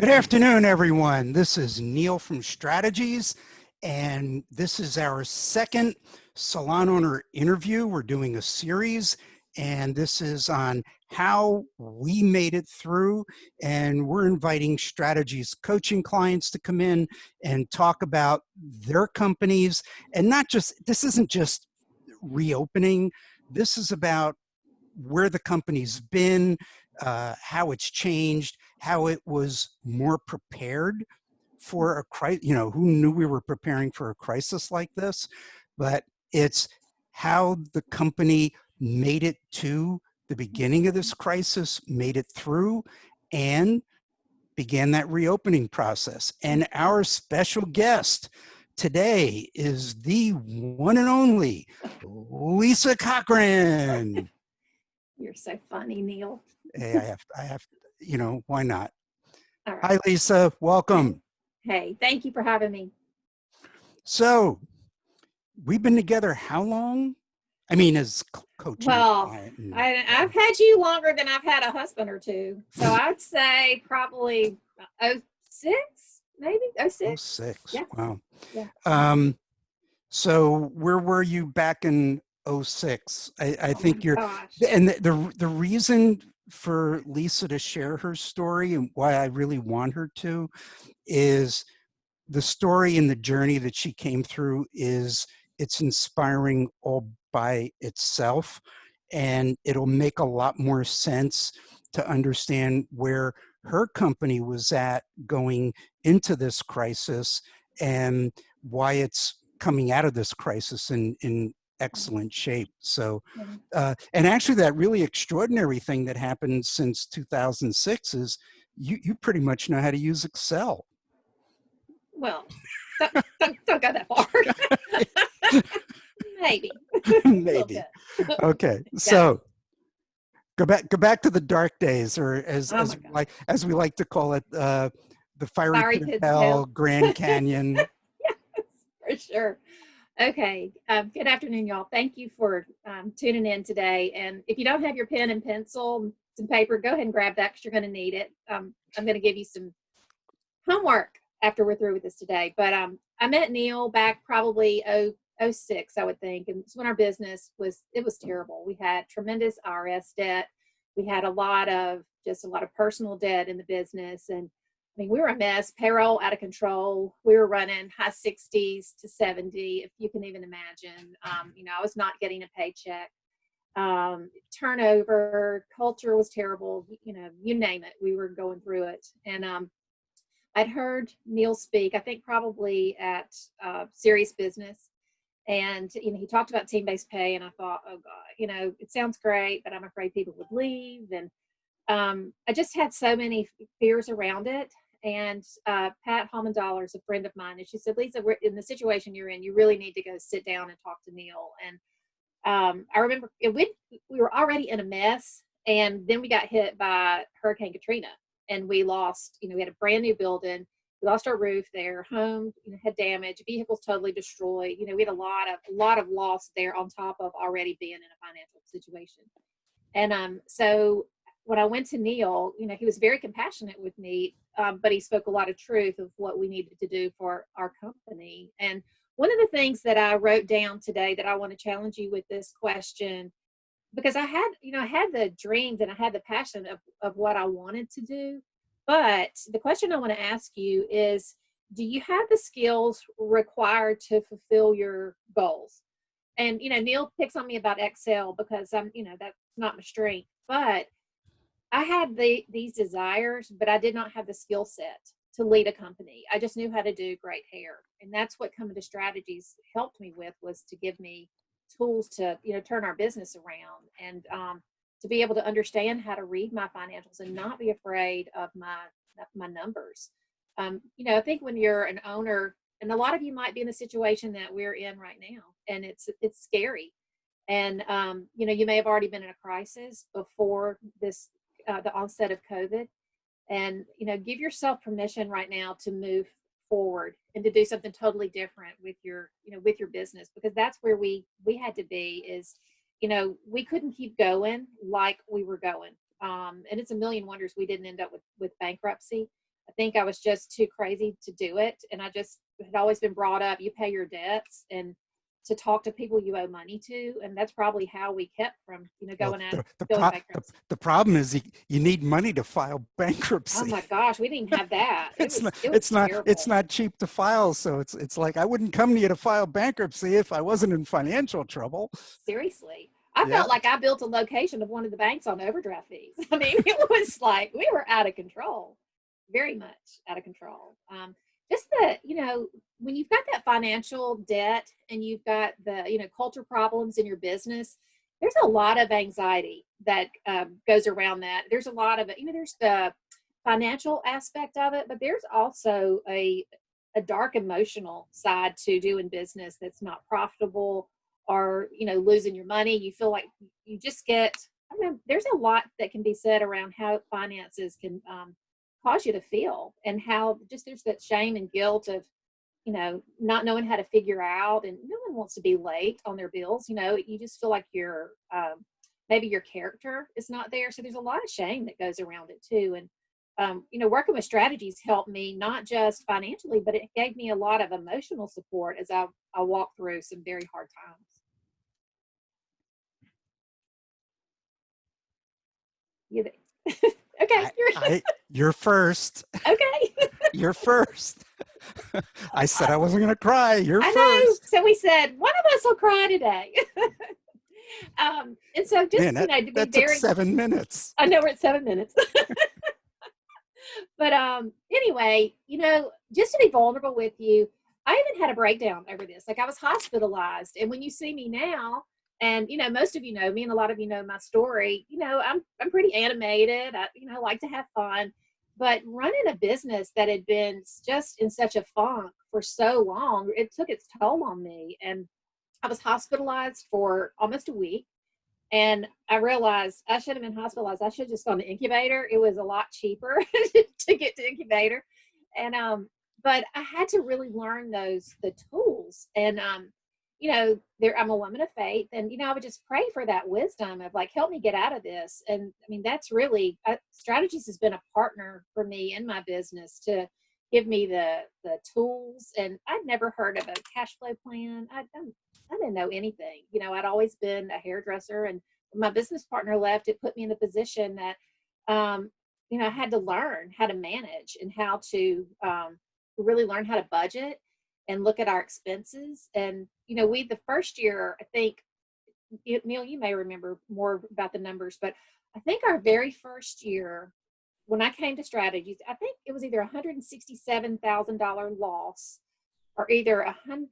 Good afternoon, everyone. This is Neil from Strategies, and this is our second salon owner interview. We're doing a series, and this is on how we made it through, and we're inviting Strategies coaching clients to come in and talk about their companies, and not just, this isn't just reopening, this is about where the company's been, how it's changed, how it was more prepared for a crisis. You know, who knew we were preparing for a crisis like this? But it's how the company made it to the beginning of this crisis, made it through, and began that reopening process. And our special guest today is the one and only Lisa Cochran. You're so funny, Neil. Hey, I have, you know, why not? All right. Hi, Lisa. Welcome. Hey, thank you for having me. So, we've been together how long? I mean, as coaching. Well, I've had you longer than I've had a husband or two. So I'd say probably 06, maybe 06. 06. Yeah. Wow. Yeah. So where were you back in 06? I think you're, gosh. and the reason for Lisa to share her story and why I really want her to is the story and the journey that she came through it's inspiring all by itself, and it'll make a lot more sense to understand where her company was at going into this crisis and why it's coming out of this crisis in excellent shape. So, and actually that really extraordinary thing that happened since 2006 is you pretty much know how to use Excel. Well, don't go that far. Maybe. Maybe. Okay. So go back to the dark days, or as we like to call it, the fiery pit of hell, Grand Canyon. Yes, for sure. Okay. Good afternoon, y'all. Thank you for tuning in today. And if you don't have your pen and pencil, some paper, go ahead and grab that because you're going to need it. I'm going to give you some homework after we're through with this today. But I met Neil back probably 06, I would think. And it's when our business was terrible. We had tremendous IRS debt. We had a lot of personal debt in the business. And I mean, we were a mess, payroll out of control. We were running high 60s to 70, if you can even imagine. I was not getting a paycheck. Turnover, culture was terrible. You name it, we were going through it. And I'd heard Neil speak, I think probably at Serious Business. And, he talked about team-based pay, and I thought, oh God, it sounds great, but I'm afraid people would leave. And I just had so many fears around it. And Pat Hommendollar is a friend of mine, and she said, Lisa, we're in the situation you're in, you really need to go sit down and talk to Neil. And I remember we were already in a mess, and then we got hit by Hurricane Katrina, and we lost, we had a brand new building. We lost our roof there, home had damage, vehicles totally destroyed. We had a lot of loss there on top of already being in a financial situation. And so when I went to Neil, he was very compassionate with me, but he spoke a lot of truth of what we needed to do for our company. And one of the things that I wrote down today that I want to challenge you with this question, because I had the dreams and I had the passion of what I wanted to do. But the question I want to ask you is, do you have the skills required to fulfill your goals? And, Neil picks on me about Excel because that's not my strength, but I had these desires, but I did not have the skill set to lead a company. I just knew how to do great hair. And that's what Coming to Strategies helped me with, was to give me tools to, turn our business around, and to be able to understand how to read my financials and not be afraid of my numbers. I think when you're an owner, and a lot of you might be in the situation that we're in right now, and it's scary. And, you may have already been in a crisis before this, the onset of COVID, and, give yourself permission right now to move forward and to do something totally different with your business, because that's where we had to be. Is, we couldn't keep going like we were going. And it's a million wonders we didn't end up with bankruptcy. I think I was just too crazy to do it. And I just had always been brought up, you pay your debts and to talk to people you owe money to. And that's probably how we kept from, Well, going bankrupt. the problem is you need money to file Oh bankruptcy. my gosh, we didn't have that. It was It's terrible. not cheap to file. So it's like, I wouldn't come to you to file bankruptcy if I wasn't in financial trouble. Seriously. I Yeah. felt like I built a location of one of the banks on overdraft fees. I mean, it was like we were out of control, very much out of control. Just the, when you've got that financial debt and you've got the, culture problems in your business, there's a lot of anxiety that goes around that. There's a lot of it, there's the financial aspect of it, but there's also a dark emotional side to doing business that's not profitable or losing your money. You feel like you just get, I don't know, there's a lot that can be said around how finances can cause you to feel, and how just there's that shame and guilt of not knowing how to figure out, and no one wants to be late on their bills. You just feel like your maybe your character is not there, so there's a lot of shame that goes around it too. And working with strategies helped me not just financially, but it gave me a lot of emotional support as I walked through some very hard times. You okay? You're first. Okay. You're first. I said I wasn't going to cry. You're I know. first. So we said one of us will cry today. And so just Man, to be that took very. 7 minutes. I know we're at 7 minutes. But anyway, just to be vulnerable with you, I even had a breakdown over this. Like I was hospitalized, and when you see me now, and most of you know me, and a lot of you know my story. I'm pretty animated. I like to have fun, but running a business that had been just in such a funk for so long, it took its toll on me, and I was hospitalized for almost a week. And I realized I should have been hospitalized. I should have just gone to incubator. It was a lot cheaper to get to incubator. And but I had to really learn the tools. And I'm a woman of faith, and I would just pray for that wisdom of like, help me get out of this. And I mean, that's really strategies has been a partner for me in my business to give me the tools. And I'd never heard of a cash flow plan. I didn't know anything. I'd always been a hairdresser, and when my business partner left, it put me in the position that, I had to learn how to manage and how to really learn how to budget and look at our expenses. And, the first year, I think, Neil, you may remember more about the numbers, but I think our very first year, when I came to strategies, I think it was either $167,000 loss, or either 100.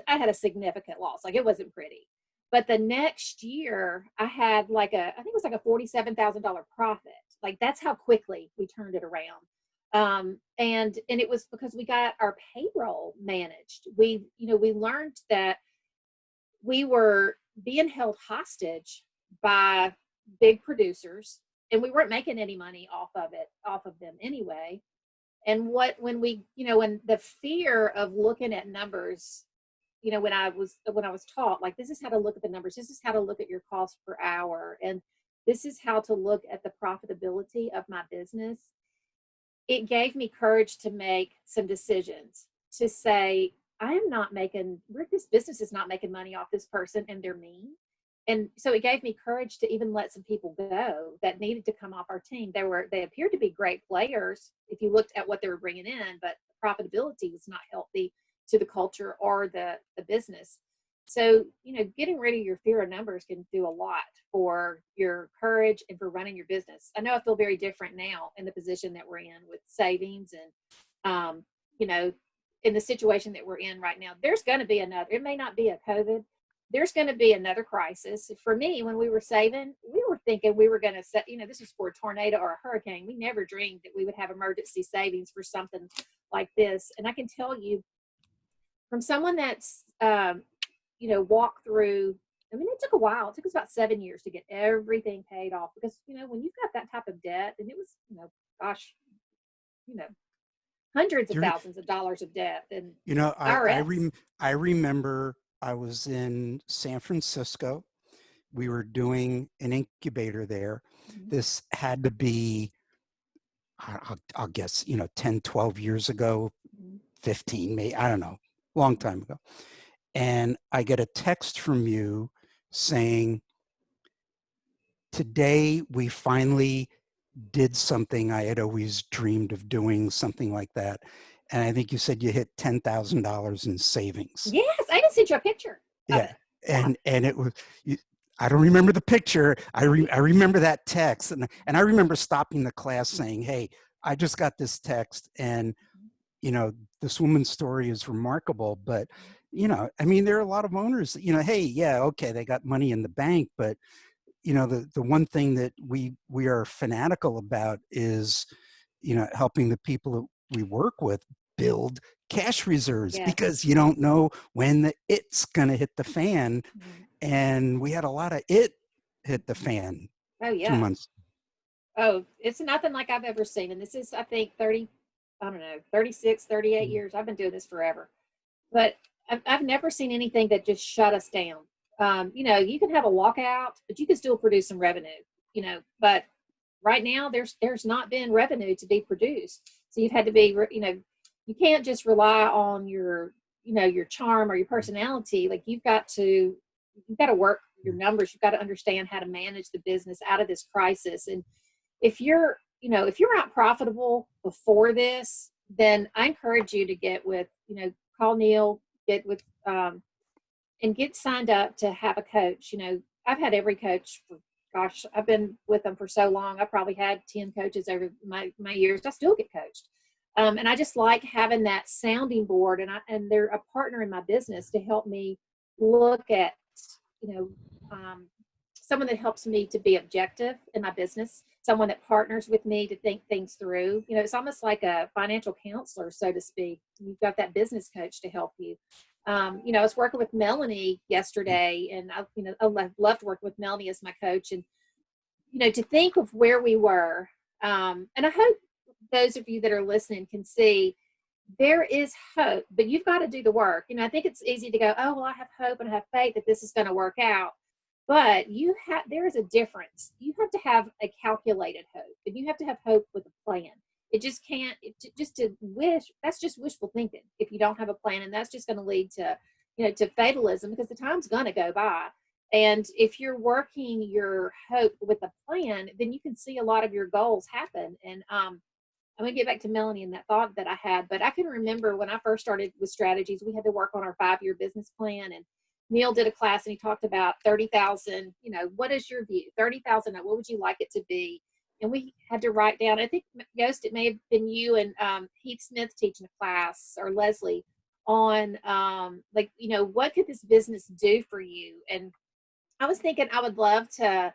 I had a significant loss. Like it wasn't pretty. But the next year I had I think it was like a $47,000 profit. Like that's how quickly we turned it around. And it was because we got our payroll managed. We learned that we were being held hostage by big producers, and we weren't making any money off of them anyway. And when the fear of looking at numbers, when I was taught, like, this is how to look at the numbers, this is how to look at your cost per hour, and this is how to look at the profitability of my business, it gave me courage to make some decisions, to say, this business is not making money off this person, and they're mean. And so it gave me courage to even let some people go that needed to come off our team. They appeared to be great players if you looked at what they were bringing in, but the profitability was not healthy to the culture or the business. So, getting rid of your fear of numbers can do a lot for your courage and for running your business. I know I feel very different now in the position that we're in with savings and, in the situation that we're in right now. There's going to be it may not be a COVID. There's going to be another crisis. For me, when we were saving, we were thinking we were going to set, this is for a tornado or a hurricane. We never dreamed that we would have emergency savings for something like this. And I can tell you from someone that's, walked through, I mean, it took a while. It took us about 7 years to get everything paid off because, when you've got that type of debt, and it was, gosh, hundreds of thousands of dollars of debt. And I remember I was in San Francisco. We were doing an incubator there. Mhm. This had to be, I'll guess, 10, 12 years ago, Mhm. 15, maybe, I don't know, long time ago. And I get a text from you saying, today we finally did something I had always dreamed of doing, something like that. And I think you said you hit $10,000 in savings. Yes, I just sent you a picture of Yeah. it. Yeah. And it was, I don't remember the picture. I remember that text. And I remember stopping the class saying, hey, I just got this text, and, this woman's story is remarkable, but, I mean, there are a lot of owners that, hey, yeah, okay, they got money in the bank, but the one thing that we are fanatical about is, helping the people that we work with build cash reserves, Yes. because you don't know when it's going to hit the fan. Mhm. And we had a lot of it hit the fan Oh, two yeah. months. Oh, it's nothing like I've ever seen. And this is, I think, 30, I don't know, 36, 38 Mm. years. I've been doing this forever. But I've never seen anything that just shut us down. You can have a walkout, but you can still produce some revenue, but right now there's not been revenue to be produced. So you've had to be, you can't just rely on your charm or your personality. Like you've got to work your numbers. You've got to understand how to manage the business out of this crisis. And if you're not profitable before this, then I encourage you to get with, call Neil, get with, and get signed up to have a coach. I've had every coach for, gosh, I've been with them for so long. I probably had 10 coaches over my years. I still get coached. And I just like having that sounding board, and they're a partner in my business to help me look at, you know, um, someone that helps me to be objective in my business, someone that partners with me to think things through. It's almost like a financial counselor, so to speak. You've got that business coach to help you. I was working with Melanie yesterday, and I loved working with Melanie as my coach. And to think of where we were, and I hope those of you that are listening can see there is hope, but you've got to do the work. I think it's easy to go, oh, well, I have hope and I have faith that this is going to work out. But there is a difference. You have to have a calculated hope, and you have to have hope with a plan. It just can't, just to wish, that's just wishful thinking if you don't have a plan. And that's just going to lead to fatalism, because the time's going to go by. And if you're working your hope with a plan, then you can see a lot of your goals happen. And I'm going to get back to Melanie and that thought that I had, but I can remember when I first started with strategies, we had to work on our 5-year business plan. And Neil did a class and he talked about 30,000, what is your view? 30,000, what would you like it to be? And we had to write down, I think, Ghost, it may have been you and Heath Smith teaching a class, or Leslie, on what could this business do for you? And I was thinking I would love to,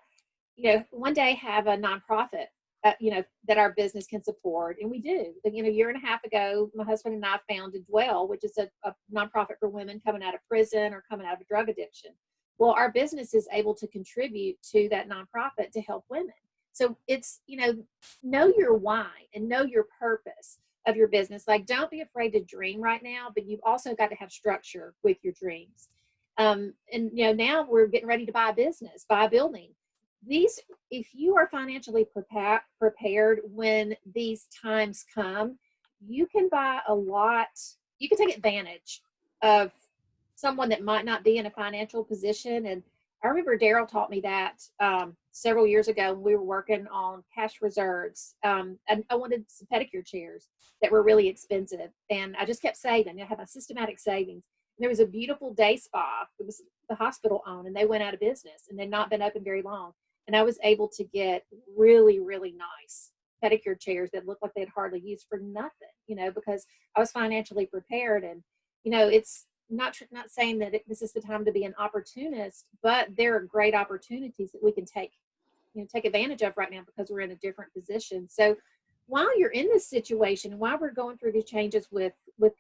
one day have a nonprofit, that our business can support. And we do. A year and a half ago, my husband and I founded Dwell, which is a nonprofit for women coming out of prison or coming out of a drug addiction. Well, our business is able to contribute to that nonprofit to help women. So it's, know your why and know your purpose of your business. Like, don't be afraid to dream right now, but you've also got to have structure with your dreams. And now we're getting ready to buy a building. If you are financially prepared when these times come, you can buy a lot. You can take advantage of someone that might not be in a financial position. And I remember Daryl taught me that several years ago when we were working on cash reserves. And I wanted some pedicure chairs that were really expensive, and I just kept saving. I had my systematic savings. And there was a beautiful day spa. It was the hospital owned, and they went out of business, and they'd not been open very long. And I was able to get really, really nice pedicure chairs that looked like they had hardly used for nothing, because I was financially prepared. And, it's not saying that this is the time to be an opportunist, but there are great opportunities that we can take advantage of right now, because we're in a different position. So while you're in this situation, while we're going through these changes with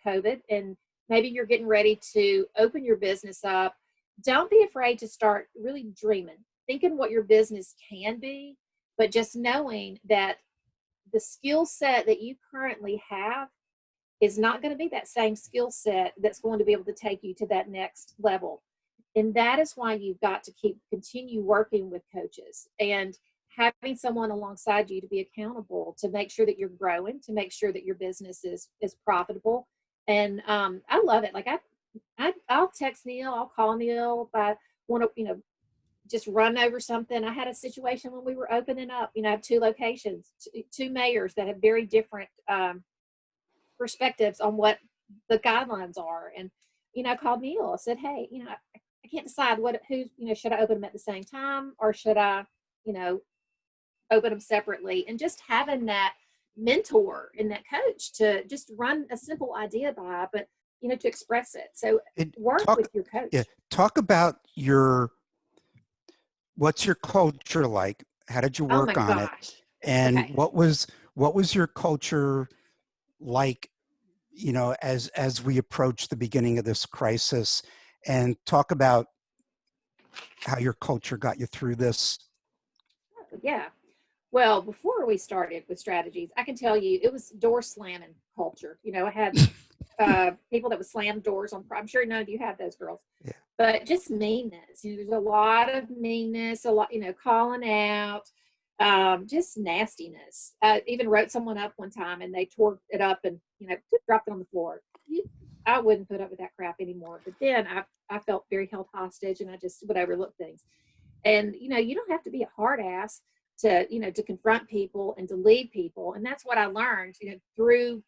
COVID, and maybe you're getting ready to open your business up, don't be afraid to start really dreaming, thinking what your business can be, but just knowing that the skill set that you currently have is not going to be that same skill set that's going to be able to take you to that next level. And that is why you've got to continue working with coaches and having someone alongside you to be accountable, to make sure that you're growing, to make sure that your business is profitable. And I love it. Like I'll text Neil, I'll call Neil if I want to, just run over something. I had a situation when we were opening up, I have two locations, two mayors that have very different perspectives on what the guidelines are. And, I called Neil. I said, hey, I can't decide should I open them at the same time, or should I, open them separately? And just having that mentor and that coach to just run a simple idea by, but, to express it. So work with your coach. Yeah. Talk about what's your culture like? How did you work on it? And Okay. what was your culture like, as we approach the beginning of this crisis? And talk about how your culture got you through this. Yeah. Well, before we started with strategies, I can tell you it was door slamming culture. I had people that would slam doors on. I'm sure none of you have those, girls. Yeah. But just meanness. There's a lot of meanness, a lot, calling out, just nastiness. Even wrote someone up one time and they tore it up and, just dropped it on the floor. I wouldn't put up with that crap anymore. But then I felt very held hostage, and I just would overlook things. And, you don't have to be a hard ass to confront people and to lead people. And that's what I learned, through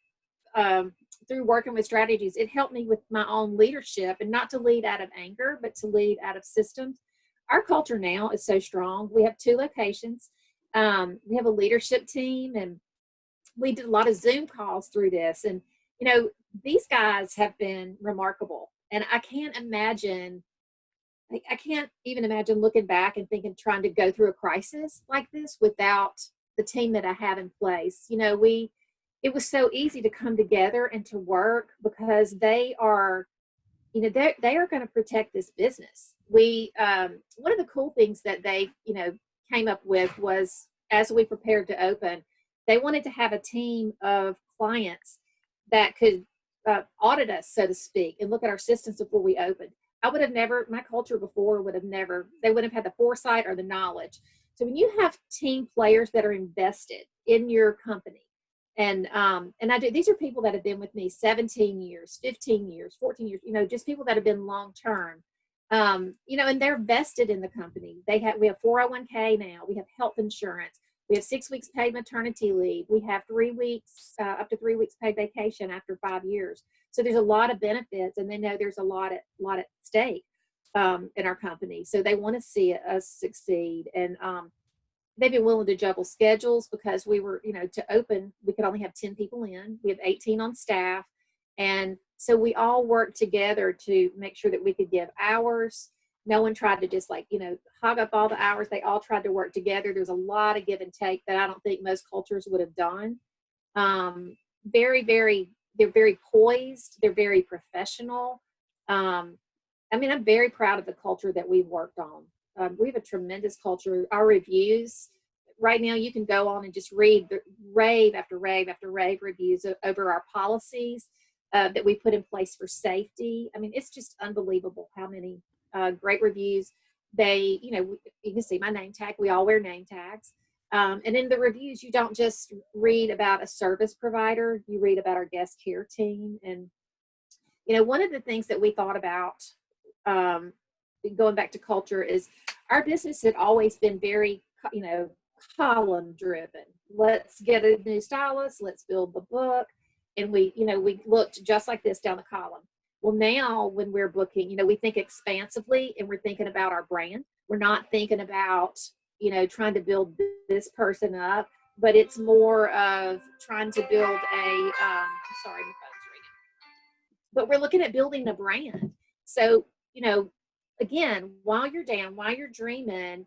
working with strategies. It helped me with my own leadership, and not to lead out of anger, but to lead out of systems. Our culture now is so strong. We have two locations. We have a leadership team, and we did a lot of Zoom calls through this. And, these guys have been remarkable. And I can't even imagine looking back and thinking, trying to go through a crisis like this without the team that I have in place. It was so easy to come together and to work, because they are, they are going to protect this business. One of the cool things that they, came up with was, as we prepared to open, they wanted to have a team of clients that could audit us, so to speak, and look at our systems before we opened. My culture before they wouldn't have had the foresight or the knowledge. So when you have team players that are invested in your company, and these are people that have been with me 17 years, 15 years, 14 years, just people that have been long-term, and they're vested in the company. We have 401k now, we have health insurance, we have 6 weeks paid maternity leave, we have 3 weeks, up to 3 weeks paid vacation after 5 years. So there's a lot of benefits, and they know there's a lot at stake in our company. So they want to see us succeed. And they've been willing to juggle schedules, because we were, to open, we could only have 10 people in. We have 18 on staff. And so we all worked together to make sure that we could give hours. No one tried to just hog up all the hours. They all tried to work together. There's a lot of give and take that I don't think most cultures would have done. Very, very, they're very poised. They're very professional. I'm very proud of the culture that we've worked on. We have a tremendous culture. Our reviews, right now, you can go on and just read the rave after rave after rave reviews over our policies that we put in place for safety. It's just unbelievable how many great reviews. You can see my name tag. We all wear name tags. And in the reviews, you don't just read about a service provider, you read about our guest care team. And, one of the things that we thought about, going back to culture, is our business had always been very, column driven. Let's get a new stylist, let's build the book. And we looked just like this down the column. Well, now when we're booking, we think expansively, and we're thinking about our brand. We're not thinking about, trying to build this person up, but it's more of trying to build sorry, my phone's ringing. But we're looking at building a brand. So, again, while you're down, while you're dreaming,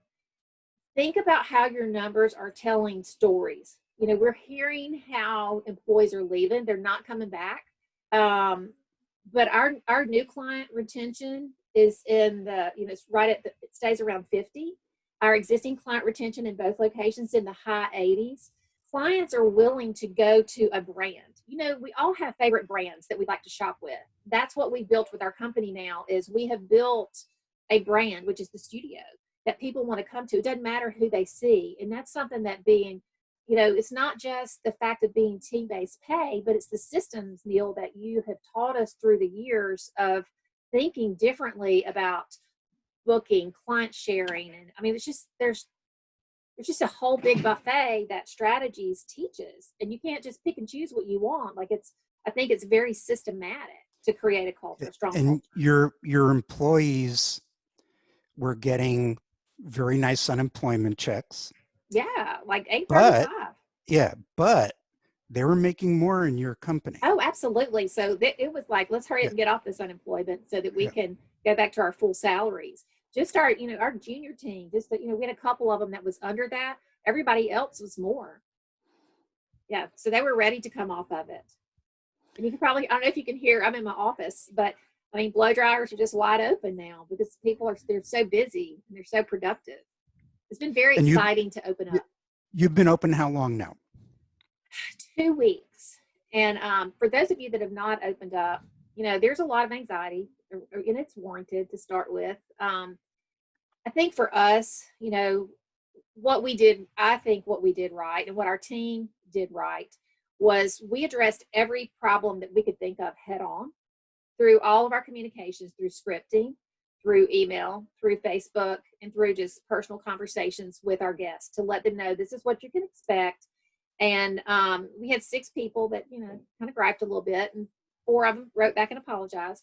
think about how your numbers are telling stories. We're hearing how employees are leaving. They're not coming back. But our new client retention is in it's it stays around 50. Our existing client retention in both locations in the high 80s. Clients are willing to go to a brand. We all have favorite brands that we like to shop with. That's what we built with our company now, is we have built a brand, which is the studio. that people want to come to. It doesn't matter who they see. And that's something that being, it's not just the fact of being team-based pay, but it's the systems, Neil, that you have taught us through the years of thinking differently about booking, client sharing. And I mean, there's just a whole big buffet that strategies teaches. And you can't just pick and choose what you want. I think it's very systematic to create a culture, a strong And culture. your employees were getting very nice unemployment checks. Yeah, like But 835. but they were making more in your company. Oh, absolutely. So it was like, let's hurry up Yeah, and get off this unemployment so that we yeah. can go back to our full salaries. Just our junior team, we had a couple of them that was under that. Everybody else was more. Yeah. So they were ready to come off of it. And you can probably, I don't know if you can hear, I'm in my office, but I mean, blow dryers are just wide open now because they're so busy and they're so productive. It's been very And exciting to open up. you've been open how long now? 2 weeks. And for those of you that have not opened up, there's a lot of anxiety, and it's warranted to start with. I think for us, I think what we did right and what our team did right was we addressed every problem that we could think of head on through all of our communications, through scripting, through email, through Facebook, and through just personal conversations with our guests to let them know this is what you can expect. And we had 6 people that, kind of griped a little bit, and 4 of them wrote back and apologized.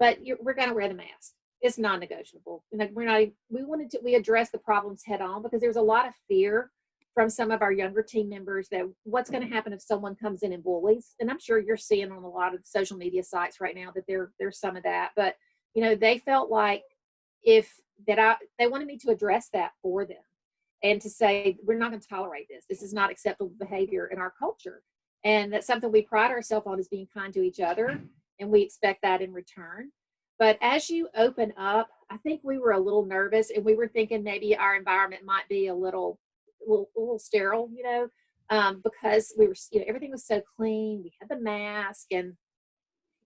But we're going to wear the mask. It's non-negotiable. We addressed the problems head on because there's a lot of fear from some of our younger team members that what's going to happen if someone comes in and bullies. And I'm sure you're seeing on a lot of social media sites right now that there's some of that. But they felt like they wanted me to address that for them and to say we're not going to tolerate this. This is not acceptable behavior in our culture, and that's something we pride ourselves on, is being kind to each other, and we expect that in return. But as you open up, I think we were a little nervous, and we were thinking maybe our environment might be a little sterile, because we were, everything was so clean. We had the mask, and it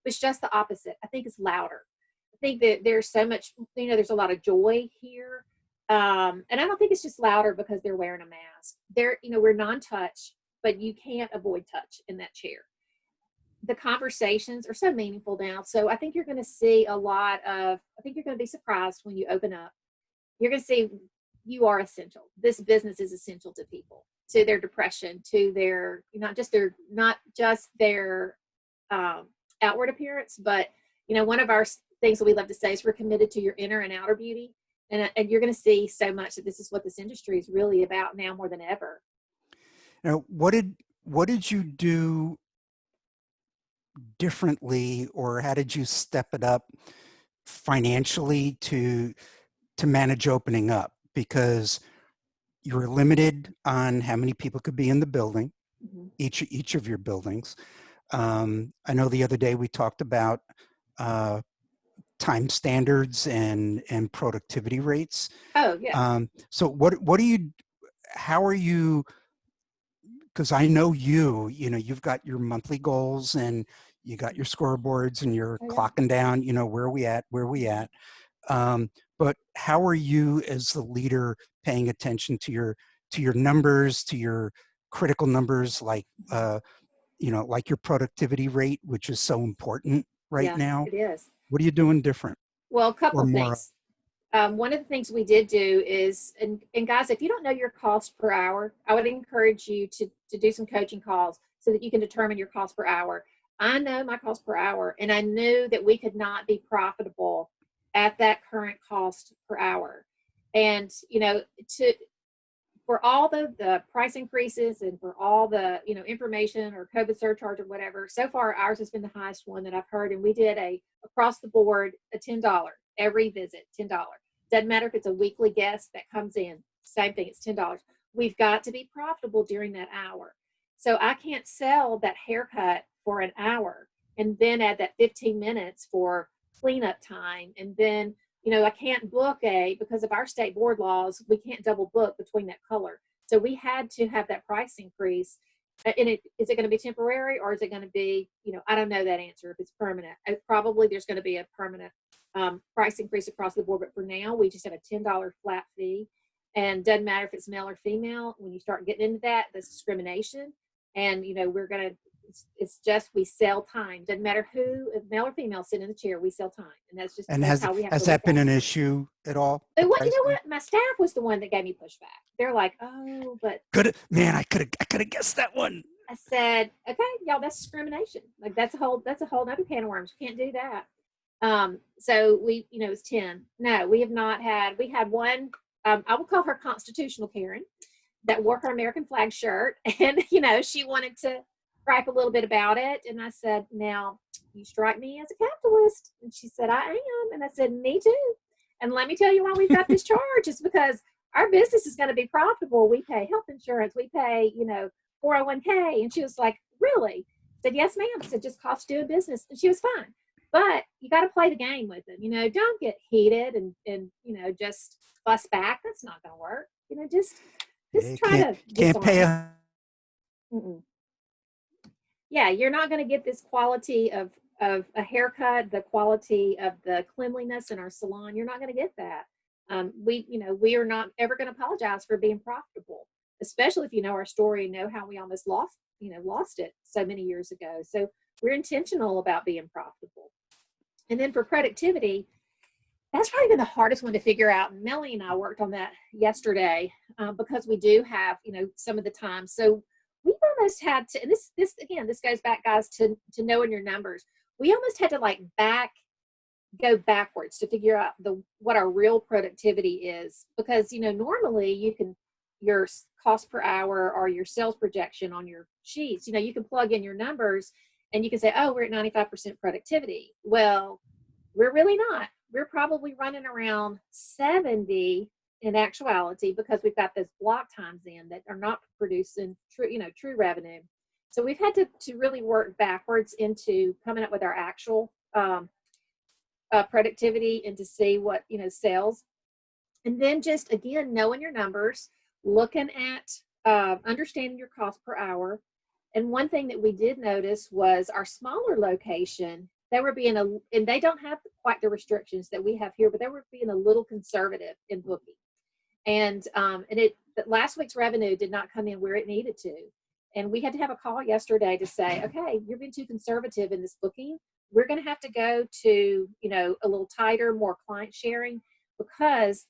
was just the opposite. I think it's louder. I think that there's so much, there's a lot of joy here. And I don't think it's just louder because they're wearing a mask. We're non-touch, but you can't avoid touch in that chair. The conversations are so meaningful now. So I think you're going to see I think you're going to be surprised when you open up. You're going to see you are essential. This business is essential to people, to their depression, to their, not just their outward appearance, but, one of our things that we love to say is we're committed to your inner and outer beauty. And you're going to see so much that this is what this industry is really about now more than ever. Now, what did you do differently, or how did you step it up financially to manage opening up? Because you were limited on how many people could be in the building, Mm-hmm. each of your buildings. I know the other day we talked about time standards and productivity rates. Oh, yeah. So how are you, because I know you've got your monthly goals and you got your scoreboards and you're Oh, yeah. clocking down, where are we at. But how are you as the leader paying attention to your numbers, to your critical numbers, like like your productivity rate, which is so important right Yeah, now? it is. What are you doing different Well, a or couple more? things. One of the things we did do is, and guys, if you don't know your cost per hour, I would encourage you to do some coaching calls so that you can determine your cost per hour. I know my cost per hour, and I knew that we could not be profitable at that current cost per hour. And, for all the price increases and for all the, information or COVID surcharge or whatever, so far ours has been the highest one that I've heard. And we did across the board, a $10 every visit, $10. Doesn't matter if it's a weekly guest that comes in, same thing, it's $10. We've got to be profitable during that hour. So I can't sell that haircut for an hour and then add that 15 minutes for cleanup time. And then, I can't book because of our state board laws, we can't double book between that color. So we had to have that price increase And is it going to be temporary, or is it going to be, I don't know that answer if it's permanent. Probably there's going to be a permanent price increase across the board. But for now, we just have a $10 flat fee. And doesn't matter if it's male or female. When you start getting into that, that's discrimination. And, we're going to, it's just, we sell time. Doesn't matter who, if male or female, sit in the chair, we sell time. And that's how we have to. Has that been an issue at all? You know what? My staff was the one that gave me pushback. They're like, oh, but good man, I could have guessed that one. I said, okay, y'all, that's discrimination. Like that's a whole other can of worms. You can't do that. So we, it's 10. No, we have not had. We had one. I will call her Constitutional Karen, that wore her American flag shirt, and she wanted to gripe a little bit about it. And I said, now you strike me as a capitalist. And she said, I am. And I said, me too. And let me tell you why we've got this charge. It's because our business is going to be profitable. We pay health insurance. We pay, 401k. And she was like, really? I said, yes, ma'am. I said, just cost doing business. And she was fine. But you got to play the game with them. Don't get heated and just fuss back. That's not going to work. Just try to. Can't pay a. Yeah, you're not going to get this quality of a haircut, the quality of the cleanliness in our salon. You're not going to get that. We are not ever going to apologize for being profitable, especially if you know our story and know how we almost lost it so many years ago. So we're intentional about being profitable. And then for productivity, that's probably been the hardest one to figure out. And Melanie and I worked on that yesterday because we do have, some of the time. So we almost had to, and this goes back, guys, to knowing your numbers. We almost had to go backwards to figure out what our real productivity is, because normally your cost per hour or your sales projection on your sheets, you can plug in your numbers and you can say, oh, we're at 95% productivity. Well, we're really not. We're probably running around 70 in actuality, because we've got those block times in that are not producing true revenue. So we've had to really work backwards into coming up with our actual productivity and to see what sales. And then just again, knowing your numbers, looking at understanding your cost per hour. And one thing that we did notice was our smaller location, they were being and they don't have quite the restrictions that we have here, but they were being a little conservative in booking. And last week's revenue did not come in where it needed to. And we had to have a call yesterday to say, okay, you're being too conservative in this booking. We're going to have to go to, a little tighter, more client sharing, because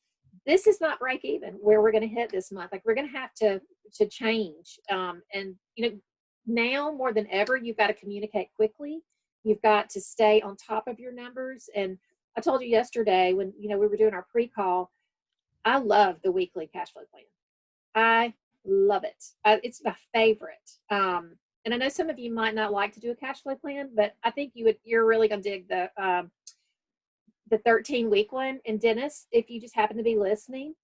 this is not break even where we're going to hit this month. Like, we're going to have to change. And, now more than ever, you've got to communicate quickly. You've got to stay on top of your numbers. And I told you yesterday when, we were doing our pre-call, I love the weekly cash flow plan. I love it. It's my favorite. And I know some of you might not like to do a cash flow plan, but I think you're really going to dig the 13-week one. And Dennis, if you just happen to be listening,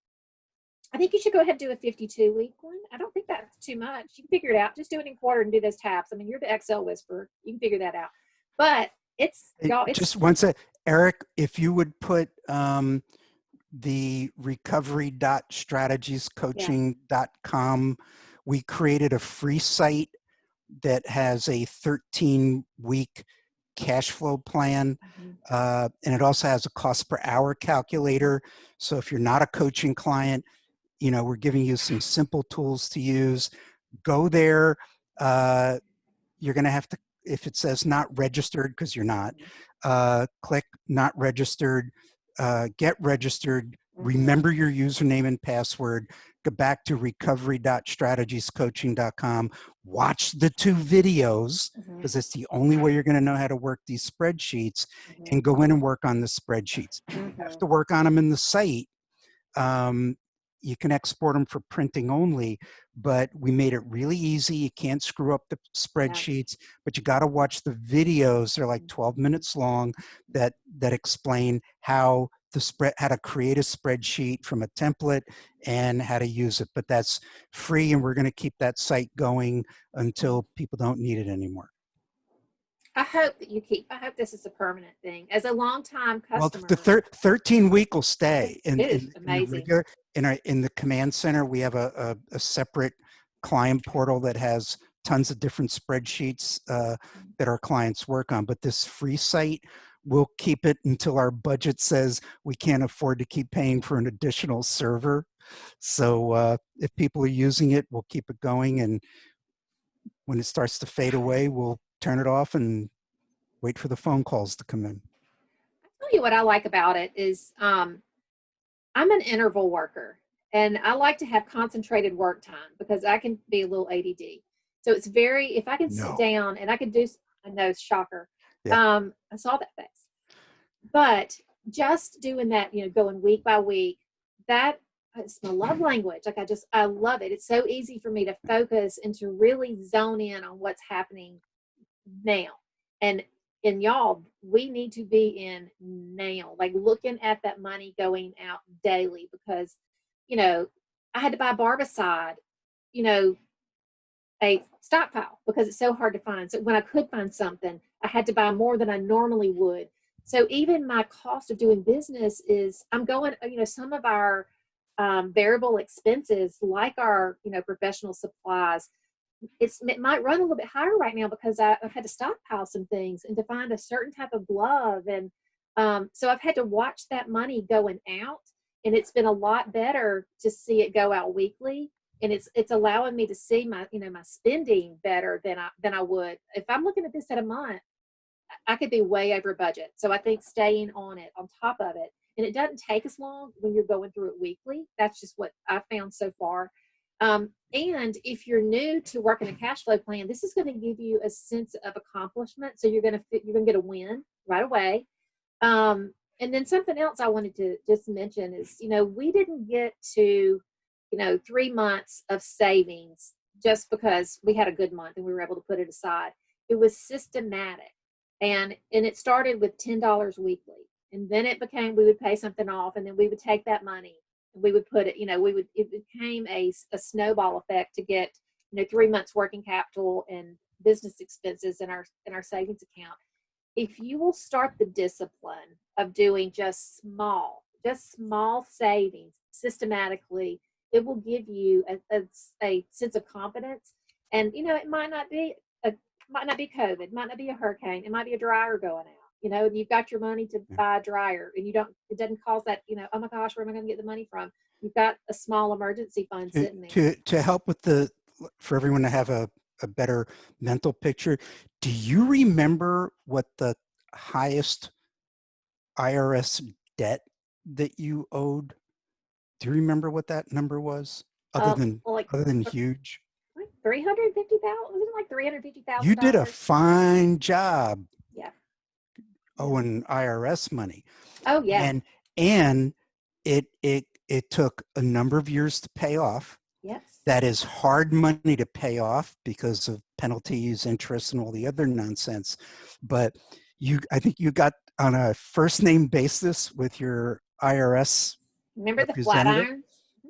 I think you should go ahead and do a 52-week one. I don't think that's too much. You can figure it out. Just do it in quarter and do those tabs. I mean, you're the Excel whisperer. You can figure that out. But it's just one sec, Eric, if you would put the recovery.strategiescoaching.com, we created a free site that has a 13-week cash flow plan. And it also has a cost per hour calculator. So if you're not a coaching client, we're giving you some simple tools to use. Go there. You're going to have to, if it says not registered, because you're not, click not registered, get registered, remember your username and password, go back to recovery.strategiescoaching.com, watch the 2 videos, because it's the only way you're going to know how to work these spreadsheets, and go in and work on the spreadsheets. You have to work on them in the site. You can export them for printing only, but we made it really easy. You can't screw up the spreadsheets, but you got to watch the videos. They're like 12 minutes long that explain how to create a spreadsheet from a template and how to use it. But that's free, and we're going to keep that site going until people don't need it anymore. I hope this is a permanent thing. As a longtime customer. Well, the 13-week will stay. It's amazing. In the command center, we have a separate client portal that has tons of different spreadsheets that our clients work on, but this free site, we'll keep it until our budget says we can't afford to keep paying for an additional server. So if people are using it, we'll keep it going. And when it starts to fade away, we'll turn it off and wait for the phone calls to come in. I'll tell you what I like about it is I'm an interval worker, and I like to have concentrated work time because I can be a little ADD. So it's very, if I can sit No. down and I can do, I know, shocker. Yeah. I saw that face. But just doing that, going week by week, that it's my love language. Like I love it. It's so easy for me to focus and to really zone in on what's happening now. And y'all, we need to be in now, like looking at that money going out daily because, I had to buy barbicide, a stockpile because it's so hard to find. So when I could find something, I had to buy more than I normally would. So even my cost of doing business is, I'm going, some of our variable expenses, like our, professional supplies, it might run a little bit higher right now because I've had to stockpile some things and to find a certain type of glove. And so I've had to watch that money going out, and it's been a lot better to see it go out weekly. And it's allowing me to see my, my spending better than I would. If I'm looking at this at a month, I could be way over budget. So I think staying on it, on top of it, and it doesn't take as long when you're going through it weekly. That's just what I've found so far. And if you're new to working a cash flow plan, this is going to give you a sense of accomplishment. So you're going to get a win right away. And then something else I wanted to just mention is, we didn't get to, 3 months of savings just because we had a good month and we were able to put it aside. It was systematic. And it started with $10 weekly. And then it became, we would pay something off, and then we would take that money and we would put it, it became a snowball effect to get, 3 months working capital and business expenses in our savings account. If you will start the discipline of doing just small savings systematically, it will give you a sense of confidence. And, it might not be COVID, it might not be a hurricane, it might be a dryer going out. You've got your money to buy a dryer, and it doesn't cause that, oh my gosh, where am I going to get the money from? You've got a small emergency fund sitting there. To help with for everyone to have a better mental picture, do you remember what the highest IRS debt that you owed? Do you remember what that number was? Other than huge? Like 350,000, wasn't it like $350,000? You did a fine job. Yeah. Owing IRS money. Oh yeah. And it took a number of years to pay off. Yes. That is hard money to pay off because of penalties, interest, and all the other nonsense. But I think you got on a first name basis with your IRS. Remember the flat irons?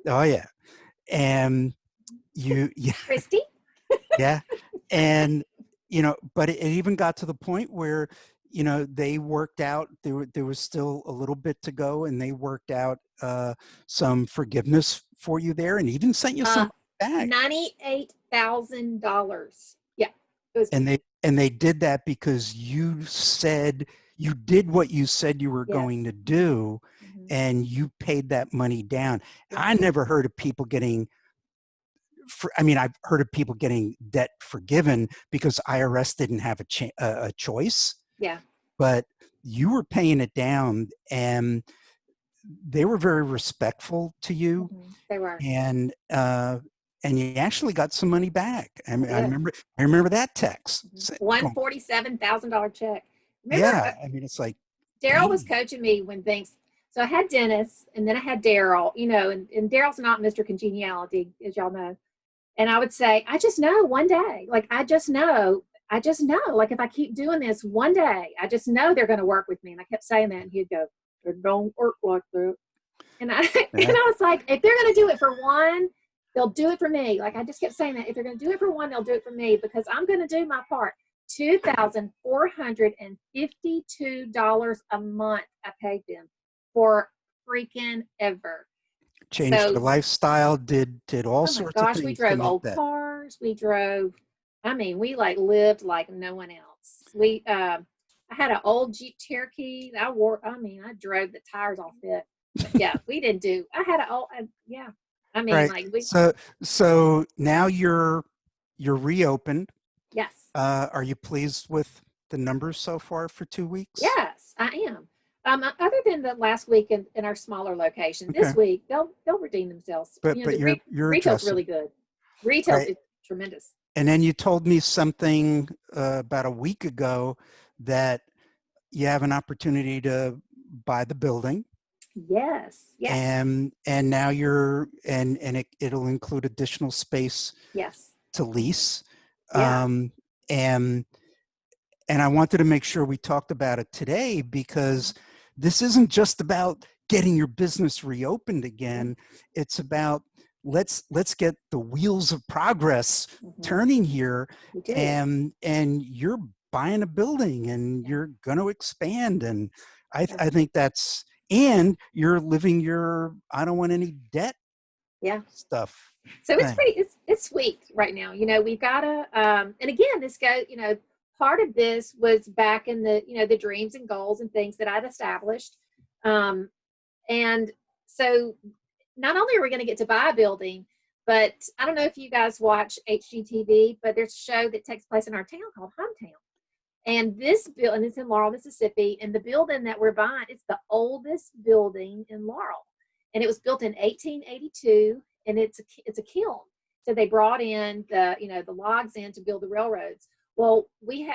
Oh yeah. And yeah. Christy? Yeah. And, but it even got to the point where, they worked out, there was still a little bit to go, and they worked out some forgiveness for you there, and even sent you some back. $98,000. Yeah. And they did that because you did what you said you were going to do, and you paid that money down. Yeah. I never heard of people getting I've heard of people getting debt forgiven because IRS didn't have a choice. Yeah. But you were paying it down, and they were very respectful to you. They were. And you actually got some money back. I remember that text. $147,000 check. Remember, yeah. It's like Daryl was coaching me when things. So I had Dennis, and then I had Daryl, and Daryl's not Mr. Congeniality, as y'all know. And I would say, I just know one day, like, I just know, like, if I keep doing this one day, I just know they're going to work with me. And I kept saying that, and he'd go, it don't work like that. And I was like, if they're going to do it for one, they'll do it for me. Like, I just kept saying that. If they're going to do it for one, they'll do it for me, because I'm going to do my part. $2,452 a month I paid them for freaking ever. Changed the lifestyle, did all sorts of things. We drove old cars. We drove I mean, we like lived like no one else. I had an old Jeep Cherokee that I drove the tires off it. But yeah, we didn't do, I had an old, yeah. I mean, Right. like So now you're reopened. yes, Are you pleased with the numbers so far for 2 weeks? yes, I am. Other than the last week in our smaller location, Okay. this week they'll redeem themselves. But You know, but you're retail's addressing, really good. Retail's right? is tremendous. And then you told me something about a week ago that you have an opportunity to buy the building, Yes, yes, and now it'll include additional space yes, to lease. yeah, Um, and and I wanted to make sure we talked about it today because this isn't just about getting your business reopened yeah. again. It's about let's get the wheels of progress Hmm. turning here, We do. and you're buying a building and Yeah, you're going to expand, and yeah, I think that's, and you're living your I don't want any debt yeah. stuff So it's thing. pretty, it's sweet right now. You know, we've got to, and again, this go, you know, part of this was back in the, you know, the dreams and goals and things that I'd established. Um, and so not only are we going to get to buy a building, but I don't know if you guys watch HGTV, but there's a show that takes place in our town called Hometown. And this building, it's in Laurel, Mississippi, and the building that we're buying, it's the oldest building in Laurel. And it was built in 1882, and it's a kiln. So they brought in the, you know, the logs in to build the railroads. Well,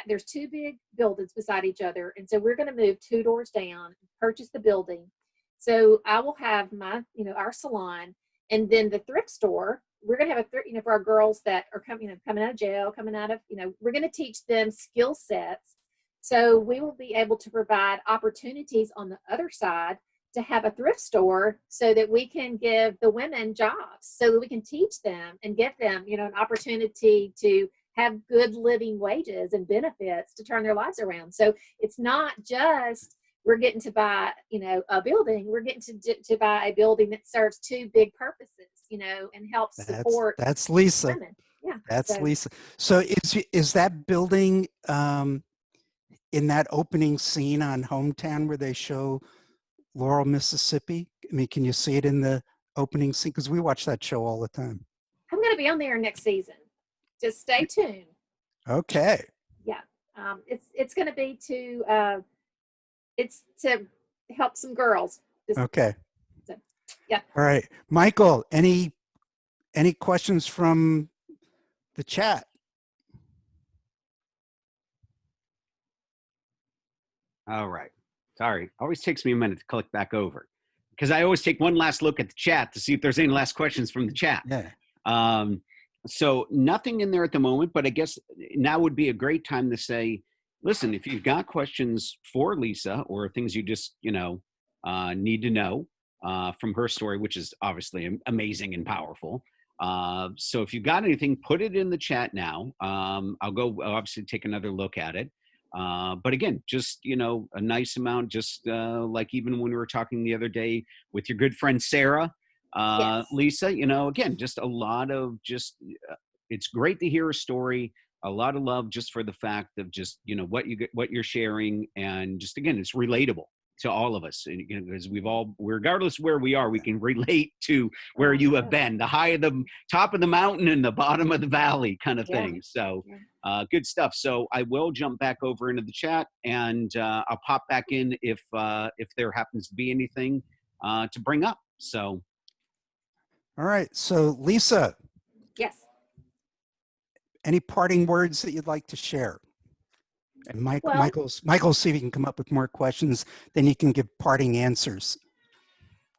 there's two big buildings beside each other, and so we're going to move two doors down, purchase the building. So I will have my, you know, our salon, and then the thrift store. We're going to have you know, for our girls that are coming, you know, coming out of jail, coming out of, you know, we're going to teach them skill sets. So we will be able to provide opportunities on the other side to have a thrift store so that we can give the women jobs, so that we can teach them and give them, you know, an opportunity to have good living wages and benefits to turn their lives around. So it's not just we're getting to buy, you know, a building, we're getting to buy a building that serves two big purposes, you know, and helps support That's Lisa. women. Yeah. That's So Lisa. So is that building in that opening scene on Hometown where they show Laurel, Mississippi? I mean, can you see it in the opening scene? Because we watch that show all the time. I'm going to be on there next season. Just stay tuned. Okay. Yeah. It's going to be it's to help some girls. Just, Okay. so, yeah. All right. Michael, any questions from the chat? All right. Sorry. Always takes me a minute to click back over because I always take one last look at the chat to see if there's any last questions from the chat. Yeah. Um, so nothing in there at the moment, but I guess now would be a great time to say, listen, if you've got questions for Lisa or things you just, you know, need to know from her story, which is obviously amazing and powerful. So if you've got anything, put it in the chat now. I'll obviously take another look at it. But again, just, you know, a nice amount, just like even when we were talking the other day with your good friend, Sarah, Yes. Lisa, you know, again, just a lot of it's great to hear a story, a lot of love just for the fact of just, you know, what you're sharing. And just, again, it's relatable to all of us. And, you know, because regardless where we are, we can relate to where you have Yeah. been, the top of the mountain and the bottom of the valley kind of Yeah. thing. So Yeah. good stuff. So I will jump back over into the chat, and I'll pop back in if there happens to be anything to bring up. So. All right. So Lisa, Yes. any parting words that you'd like to share? And Well, Michael, see if you can come up with more questions, then you can give parting answers.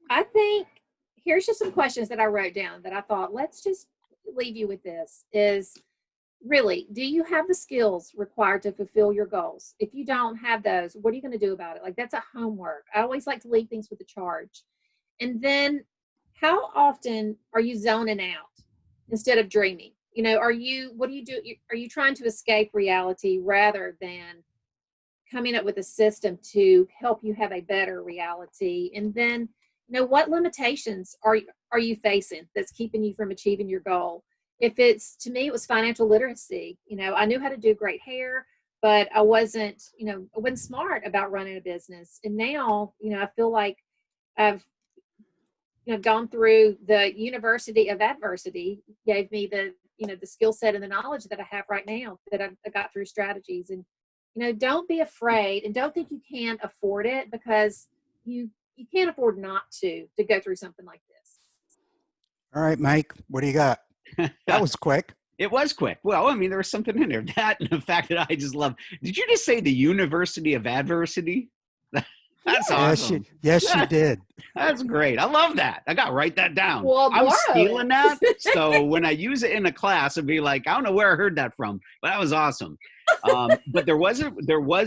I think here's just some questions that I wrote down that I thought, let's just leave you with this is really, do you have the skills required to fulfill your goals? If you don't have those, what are you going to do about it? Like, that's a homework. I always like to leave things with a charge. And then how often are you zoning out instead of dreaming? You know, what do you do? Are you trying to escape reality rather than coming up with a system to help you have a better reality? And then, you know, what limitations are you facing that's keeping you from achieving your goal? if it's, to me, it was financial literacy. You know, I knew how to do great hair, but I wasn't, I wasn't smart about running a business. And now, I feel like I've, gone through the university of adversity, gave me the, the skill set and the knowledge that I have right now that I got through strategies. And, don't be afraid and don't think you can't afford it, because you can't afford not to go through something like this. All right, Mike, what do you got? That was quick. It was quick. Well, I mean, there was something in there. That and the fact that I just love. Did you just say the University of Adversity? That's awesome. Yes, you did. That's great. I love that. I got to write that down. Well, I'm stealing that. So when I use it in a class, I'd be like, I don't know where I heard that from, but that was awesome. But there was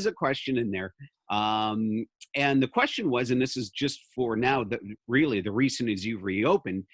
a question in there. And the question was, and this is just for now, that really the reason is you've reopened.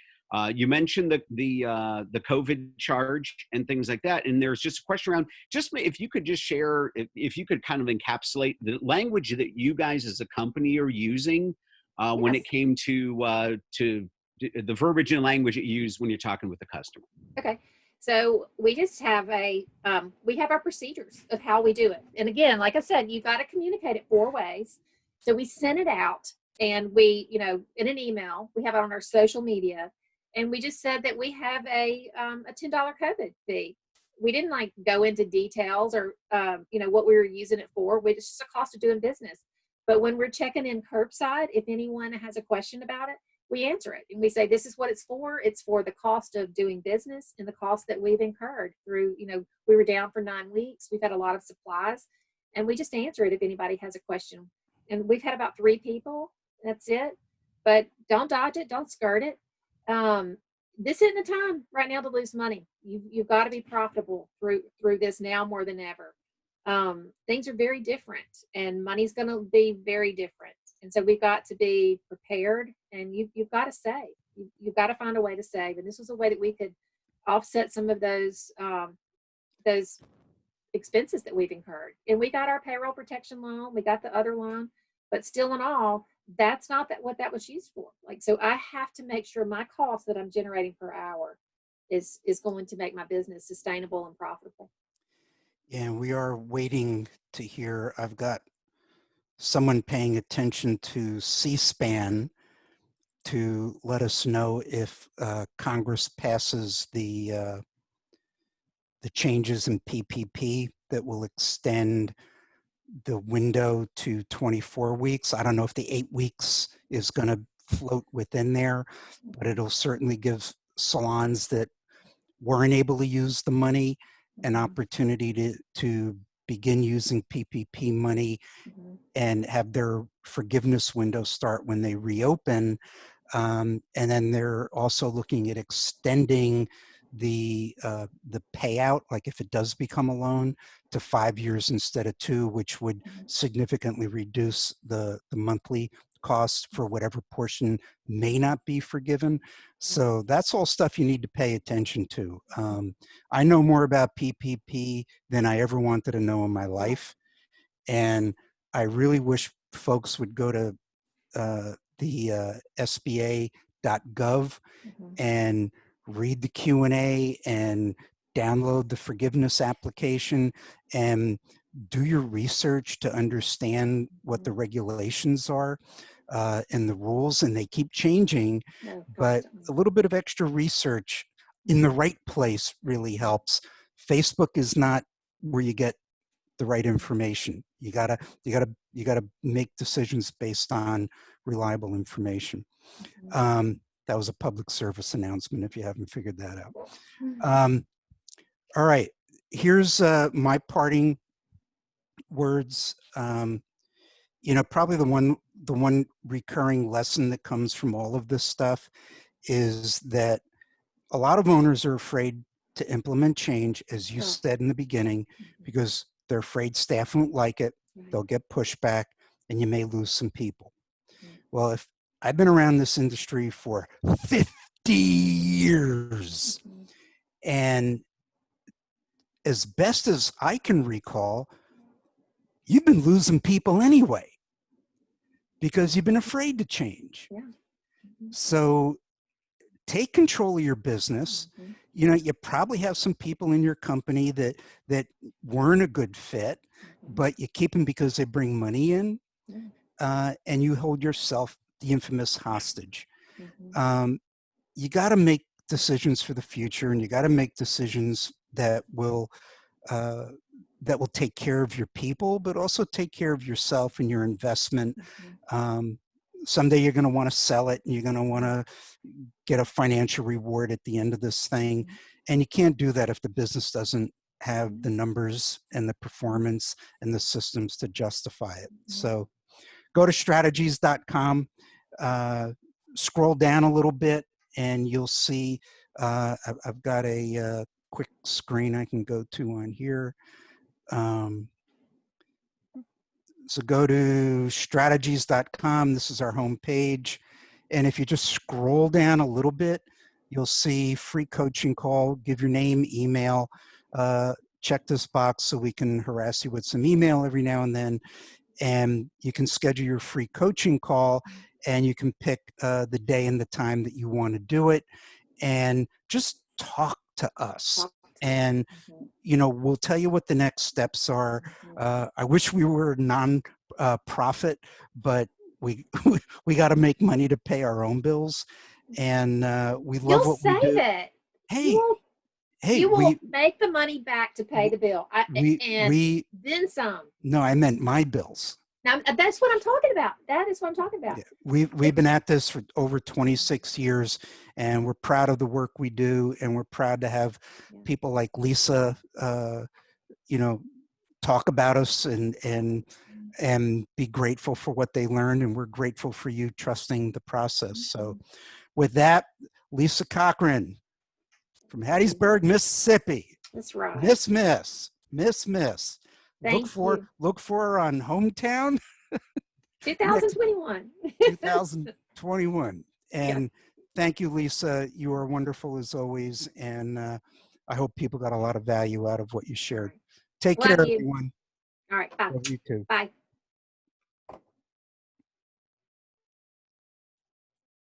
You mentioned the COVID charge and things like that. And there's just a question around, just if you could just share, if you could kind of encapsulate the language that you guys as a company are using when it came to the verbiage and language that you use when you're talking with the customer. Okay. So we just have we have our procedures of how we do it. And again, like I said, you got to communicate it 4 ways. So we send it out, and we, in an email, we have it on our social media. And we just said that we have a $10 COVID fee. We didn't go into details or, what we were using it for. It's just a cost of doing business. But when we're checking in curbside, if anyone has a question about it, we answer it. And we say, this is what it's for. It's for the cost of doing business and the cost that we've incurred through, we were down for 9 weeks. We've had a lot of supplies, and we just answer it if anybody has a question. And we've had about 3 people. That's it. But don't dodge it. Don't skirt it. This isn't the time right now to lose money. You've got to be profitable through this now more than ever. Things are very different, and money's going to be very different. And so we've got to be prepared, and you've got to save. You've got to find a way to save. And this was a way that we could offset some of those expenses that we've incurred. And we got our payroll protection loan. We got the other loan, but still in all, that's not what that was used for. So I have to make sure my cost that I'm generating per hour is going to make my business sustainable and profitable. Yeah, we are waiting to hear. I've got someone paying attention to C-SPAN to let us know if Congress passes the changes in PPP that will extend the window to 24 weeks. I don't know if the 8 weeks is going to float within there, but it'll certainly give salons that weren't able to use the money an opportunity to begin using PPP money and have their forgiveness window start when they reopen. And then they're also looking at extending the payout, like if it does become a loan, to 5 years instead of 2, which would significantly reduce the monthly cost for whatever portion may not be forgiven. So that's all stuff you need to pay attention to. I know more about PPP than I ever wanted to know in my life. And I really wish folks would go to the SBA.gov and read the Q&A and download the forgiveness application and do your research to understand what the regulations are and the rules, and they keep changing, but a little bit of extra research in the right place really helps. Facebook is not where you get the right information. You gotta make decisions based on reliable information. That was a public service announcement if you haven't figured that out. All right, here's my parting words. Probably the one recurring lesson that comes from all of this stuff is that a lot of owners are afraid to implement change, as you said in the beginning, because they're afraid staff won't like it, they'll get pushback, and you may lose some people. Well, if I've been around this industry for 50 years, and as best as I can recall, you've been losing people anyway, because you've been afraid to change. So take control of your business. you know, you probably have some people in your company that weren't a good fit, but you keep them because they bring money in, and you hold yourself the infamous hostage. You got to make decisions for the future, and you got to make decisions uh, that will take care of your people, but also take care of yourself and your investment. Someday you're going to want to sell it, and you're going to want to get a financial reward at the end of this thing. And you can't do that if the business doesn't have the numbers and the performance and the systems to justify it. So go to strategies.com, scroll down a little bit, and you'll see I've got a quick screen I can go to on here. So go to strategies.com. This is our home page. And if you just scroll down a little bit, you'll see free coaching call, give your name, email, check this box so we can harass you with some email every now and then. And you can schedule your free coaching call, and you can pick the day and the time that you want to do it, and just talk to us. And you know, we'll tell you what the next steps are. I wish we were a non-profit, but we got to make money to pay our own bills, and we love You'll what we do. save it. Hey, You will make the money back to pay the bill, and then some. No, I meant my bills. Now, that's what I'm talking about. That is what I'm talking about. Yeah, we've been at this for over 26 years, and we're proud of the work we do, and we're proud to have people like Lisa, you know, talk about us and be grateful for what they learned, and we're grateful for you trusting the process. So, with that, Lisa Cochran from Hattiesburg, Mississippi. That's right. Miss. Thank you. Look for her on Hometown. 2021. 2021. And thank you, Lisa. You are wonderful as always. And I hope people got a lot of value out of what you shared. Take care, everyone. All right. Bye. Love you too. Bye.